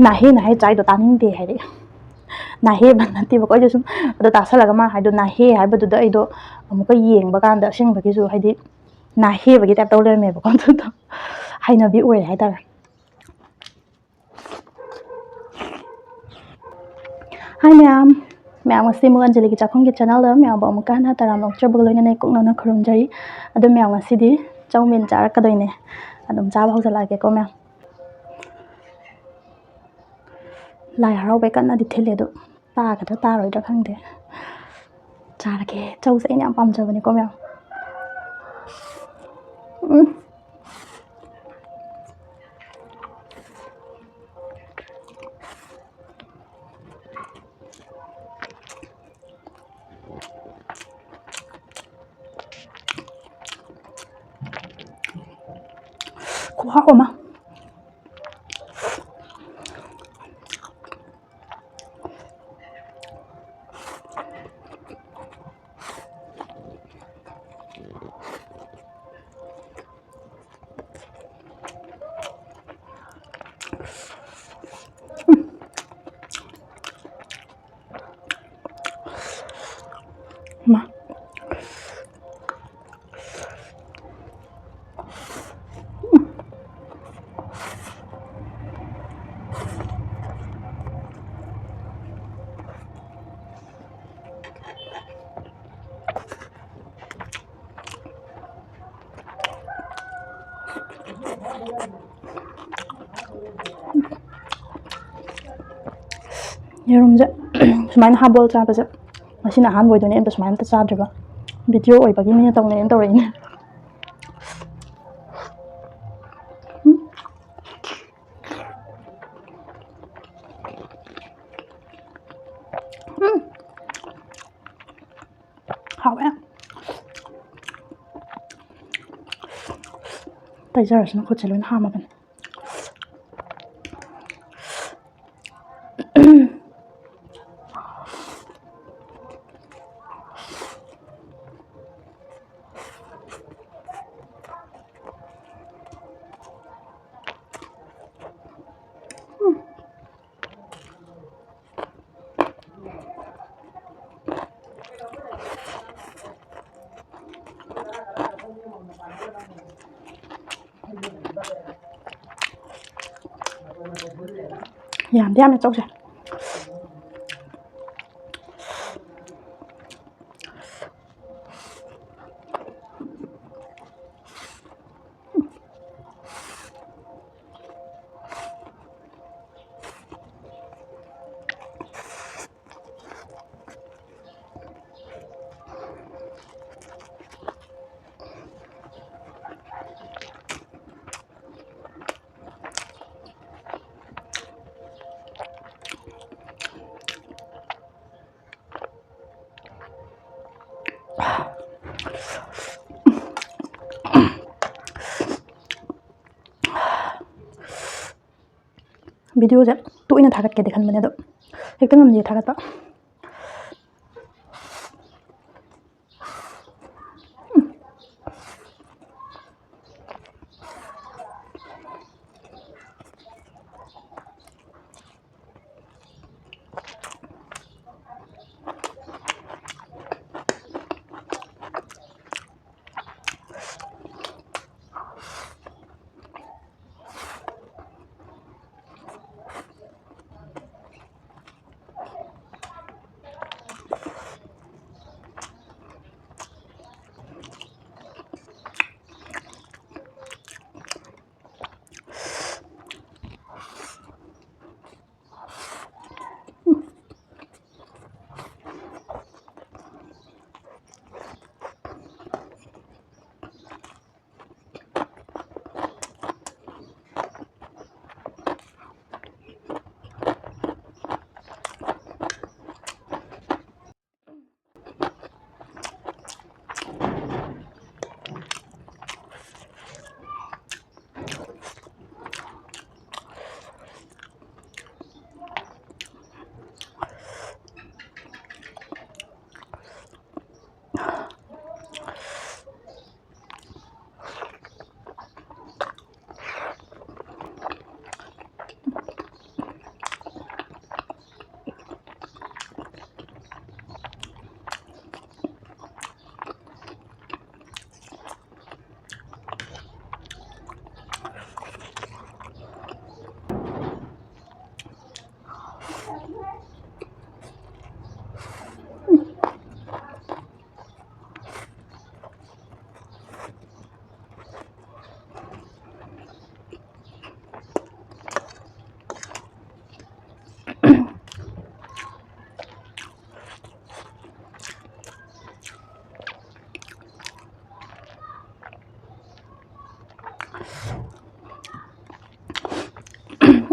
ꯅꯥꯍꯦ ꯅꯥꯍꯦ ꯆꯥꯏꯗꯣ ꯇꯥꯅꯤꯡꯗꯦ ꯍꯥꯏꯗꯤ ꯅꯥꯍꯦꯕ ꯅꯠꯇꯦꯕꯀꯣ ꯑꯩꯁꯨ ꯁꯨꯝ ꯑꯗꯣ ꯇꯥꯁꯜꯂꯒ ꯃꯥ ꯍꯥꯏꯗꯣ ꯅꯥꯍꯦ ꯍꯥꯏꯕꯗꯨꯗ ꯑꯩꯗꯣ ꯑꯃꯨꯛꯀ ꯌꯦꯡꯕ ꯀꯥꯟꯗ ꯑꯁꯦꯡꯕꯒꯤꯁꯨ ꯍꯥꯏꯗꯤ ꯅꯥꯍꯦꯕꯒꯤ ꯇꯥꯏꯞ ꯇꯧ ꯂꯩꯔꯝꯃꯦꯕꯀꯣ ꯑꯗꯨꯗꯣ ꯍꯩꯅꯕꯤ ꯑꯣꯏꯔꯦ ꯍꯥꯏꯇꯥꯔꯦ ꯍꯥꯏ ꯃꯌꯥꯝ ꯉꯁꯤ ꯑꯃꯨꯛ ꯑꯟꯖꯂꯤꯒꯤ ꯆꯥꯛꯈꯨꯝꯒꯤ ꯆꯦꯅꯦꯜꯗ ꯃꯌꯥꯝꯕꯨ ꯑꯃꯨꯛꯀ ꯍꯟꯅ ꯇꯔꯥꯝꯅ ꯑꯣꯛꯆꯕꯒ ꯂꯣꯏꯅꯅ ꯀꯣꯛꯅꯅ ꯈꯨꯔꯨꯝꯖꯔꯤ ꯑꯗꯣ ꯃꯌꯥꯝ ꯉꯁꯤꯗꯤ ꯆꯧꯃꯤꯟ ꯆꯥꯔꯛꯀꯗꯣꯏꯅꯦ ꯑꯗꯨꯝ ꯆꯥꯕ ꯍꯧꯖꯤꯜꯂꯛꯑꯒꯦꯀꯣ ꯃꯌꯥꯝ ꯂꯥꯏ ꯍꯔꯥꯎꯕꯩ ꯀꯟꯅꯗꯤ ꯊꯤꯜꯂꯦ ꯑꯗꯣ ꯇꯥꯒꯗ꯭ꯔꯥ ꯇꯥꯔꯣꯏꯗ꯭ꯔꯥ ꯈꯪꯗꯦ ꯆꯥꯔꯒꯦ ꯆꯧꯁꯦ ꯑꯩꯅ ꯌꯥꯝ ꯄꯥꯝꯖꯕꯅꯤꯀꯣ ꯃꯌꯥꯝ khóa mà mà 예름제 수마인 하볼 짜버서 맛이나 한 보이더니 엔도 수마인 때 짜드가 비디오 어이바기 미니 동네 엔도 레이네 하왜 따이자르스는 고첼로는 하마벤 ꯌꯥꯝꯗꯤ ꯌꯥꯝꯅ ꯆꯧꯁꯦ 비디오제 또이나 다갔게 돼 간만에도 핵등 없는 다갔다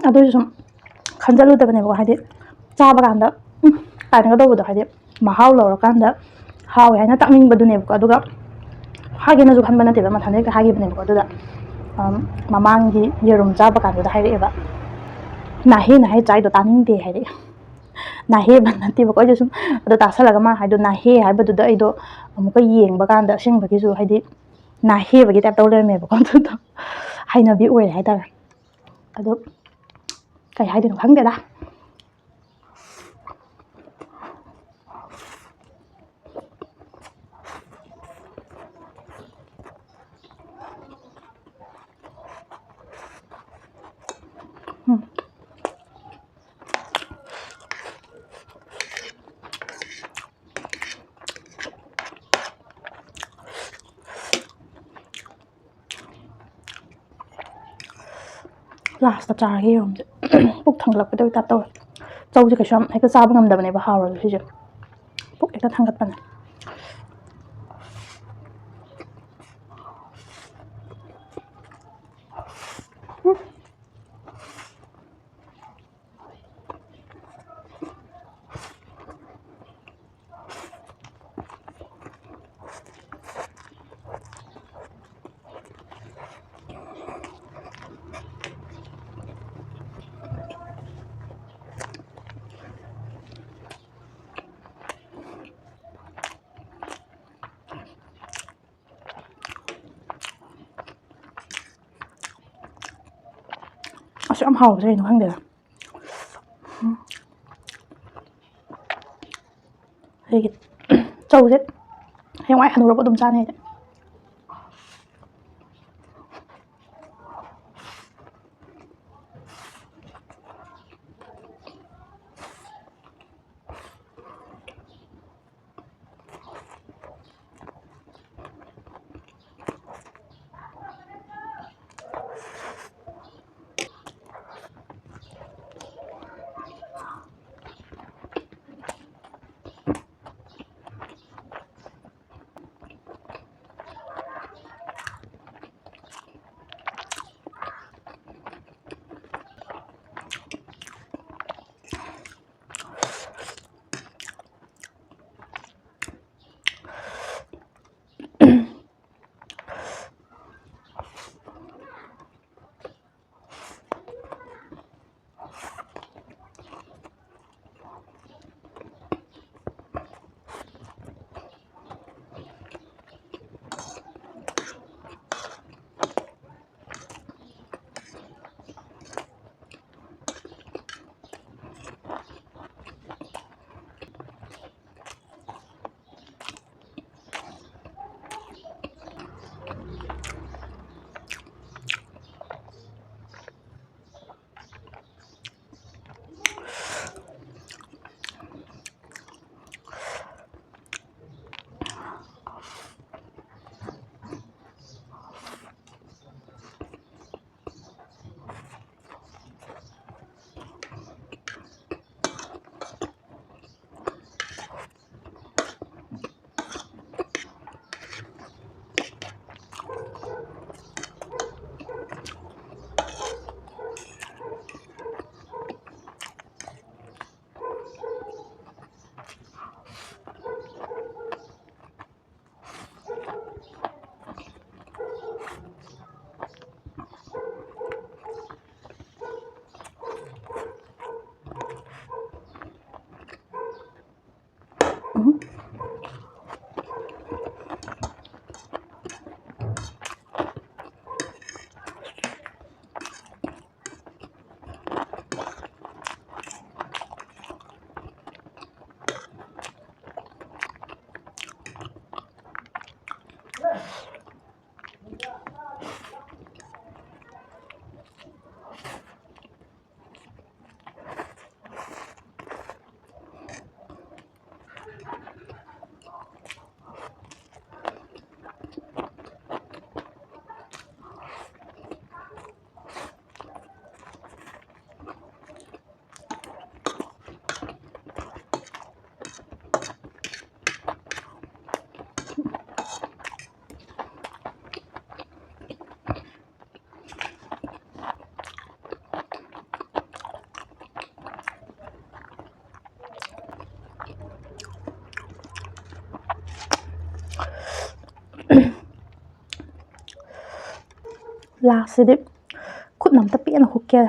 ꯑꯗꯨꯁꯨ ꯁꯨꯝ ꯈꯟꯖꯜꯂꯨꯗꯕꯅꯦꯕꯀꯣ ꯍꯥꯏꯗꯤ ꯆꯥꯕ ꯀꯥꯟꯗ ꯀꯥꯏꯅꯒ ꯇꯧꯕꯗꯣ ꯍꯥꯏꯗꯤ ꯃꯍꯥꯎ ꯂꯧꯔꯀꯥꯟꯗ ꯍꯥꯎꯋꯦ ꯍꯥꯏꯅ ꯇꯥꯛꯅꯤꯡꯕꯗꯨꯅꯦꯕꯀꯣ ꯑꯗꯨꯒ ꯍꯥꯏꯒꯦꯅꯁꯨ ꯈꯟꯕ ꯅꯠꯇꯦꯕ ꯃꯊꯟꯗ ꯍꯦꯛꯇ ꯍꯥꯏꯈꯤꯕꯅꯦꯕꯀꯣ ꯑꯗꯨꯗ ꯃꯃꯥꯡꯒꯤ ꯌꯦꯔꯨꯝ ꯆꯥꯕ ꯀꯥꯟꯗꯨꯗ ꯍꯥꯏꯔꯛꯑꯦꯕ ꯅꯥꯍꯦ ꯅꯥꯍꯦ ꯆꯥꯏꯗꯣ ꯇꯥꯅꯤꯡꯗꯦ ꯍꯥꯏꯔꯛꯑꯦ ꯅꯥꯍꯦꯕ ꯅꯠꯇꯦꯕꯀꯣ ꯑꯩꯁꯨ ꯁꯨꯝ ꯑꯗꯣ ꯇꯥꯁꯜꯂꯒ ꯃꯥ ꯍꯥꯏꯗꯣ ꯅꯥꯍꯦ ꯍꯥꯏꯕꯗꯨꯗ ꯑꯩꯗꯣ ꯑꯃꯨꯛꯀ ꯌꯦꯡꯕ ꯀꯥꯟꯗ ꯑꯁꯦꯡꯕꯒꯤꯁꯨ ꯍꯥꯏꯗꯤ ꯅꯥꯍꯦꯕꯒꯤ ꯇꯥꯏꯞ ꯇꯧ ꯂꯩꯔꯝꯃꯦꯕꯀꯣ ꯑꯗꯨꯗꯣ ꯍꯩꯅꯕꯤ ꯑꯣꯏꯔꯦ ꯍꯥꯏꯇꯥꯔꯦ ꯑꯗꯣ ꯀꯩ ꯍꯥꯏꯗꯣꯏꯅꯣ ꯈꯪꯗꯦꯗ ꯂꯥꯁꯇ ꯆꯥꯔꯒ ꯌꯦꯔꯨꯝꯁꯦ ꯄꯨꯛ ꯊꯪꯒꯠꯂꯛꯄꯗꯒꯤ ꯇꯥꯏꯞ ꯇꯧꯋꯦ ꯆꯧꯁꯦ ꯀꯩꯁꯨ ꯌꯥꯝ ꯍꯦꯛꯇ ꯆꯥꯕ ꯉꯝꯗꯕꯅꯦꯕ ꯍꯥꯎꯔꯁꯨ ꯁꯤꯁꯦ ꯄꯨꯛ ꯍꯦꯛꯇ ꯊꯪꯒꯠꯄꯅꯦ ꯑꯁ ꯌꯥꯝ ꯍꯥꯎꯕꯁꯦ ꯀꯩꯅꯣ ꯈꯪꯗꯦꯗ ꯑꯩꯒꯤ ꯆꯧꯁꯦ ꯍꯌꯦꯡꯋꯥꯏ ꯍꯅꯨꯔꯛꯄ ꯑꯗꯨꯝ ꯆꯥꯅꯤ ꯑꯩꯗꯤ ꯂꯥꯁꯁꯤꯗꯤ ꯈꯨꯠꯅ ꯑꯝꯇ ꯄꯦꯟꯅ ꯍꯨꯛꯀꯦ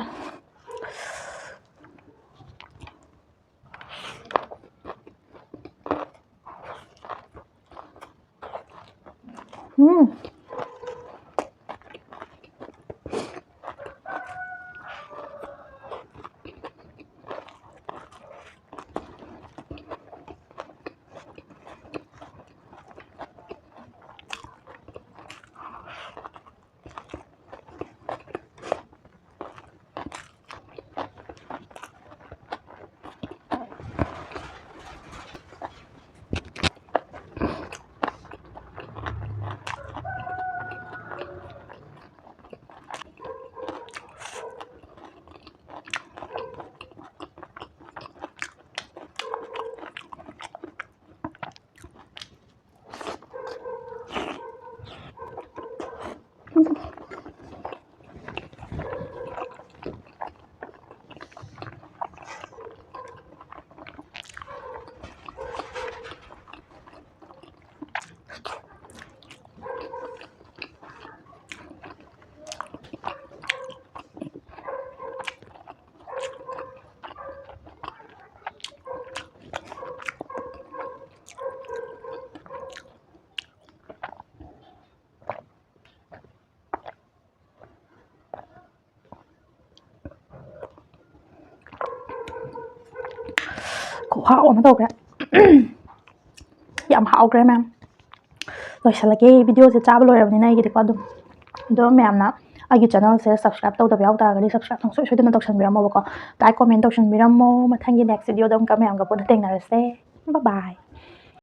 ꯈꯨꯍꯥꯎ ꯑꯃ ꯇꯧꯈ꯭ꯔꯦ ꯌꯥꯝ ꯍꯥꯎꯈ꯭ꯔꯦ ꯃꯌꯥꯝ ꯂꯣꯏꯁꯤꯜꯂꯒꯦ ꯚꯤꯗꯤꯑꯣꯁꯦ ꯆꯥꯕ ꯂꯣꯏꯔꯕꯅꯤꯅ ꯑꯩꯒꯤꯗꯤꯀꯣ ꯑꯗꯣ ꯃꯌꯥꯝꯅ ꯑꯩꯒꯤ ꯆꯦꯅꯦꯜꯁꯦ ꯁꯕꯁꯀ꯭ꯔꯥꯏꯕ ꯇꯧꯗꯕ ꯌꯥꯎ ꯇꯥꯔꯒꯗꯤ ꯁꯕꯁꯀ꯭ꯔꯥꯏꯕ ꯁꯨꯡꯁꯣꯏ ꯁꯣꯏꯗꯅ ꯇꯧꯁꯟꯕꯤꯔꯝꯃꯣꯕꯀꯣ ꯂꯥꯏꯛ ꯀꯣꯃꯦꯟ ꯇꯧꯁꯟꯕꯤꯔꯝꯃꯣ ꯃꯊꯪꯒꯤ ꯅꯦꯛꯁ ꯚꯤꯗꯤꯑꯣꯗ ꯑꯃꯨꯛꯀ ꯃꯌꯥꯝꯒ ꯄꯨꯟꯅ ꯊꯦꯡꯅꯔꯁꯦ ꯕꯥꯏ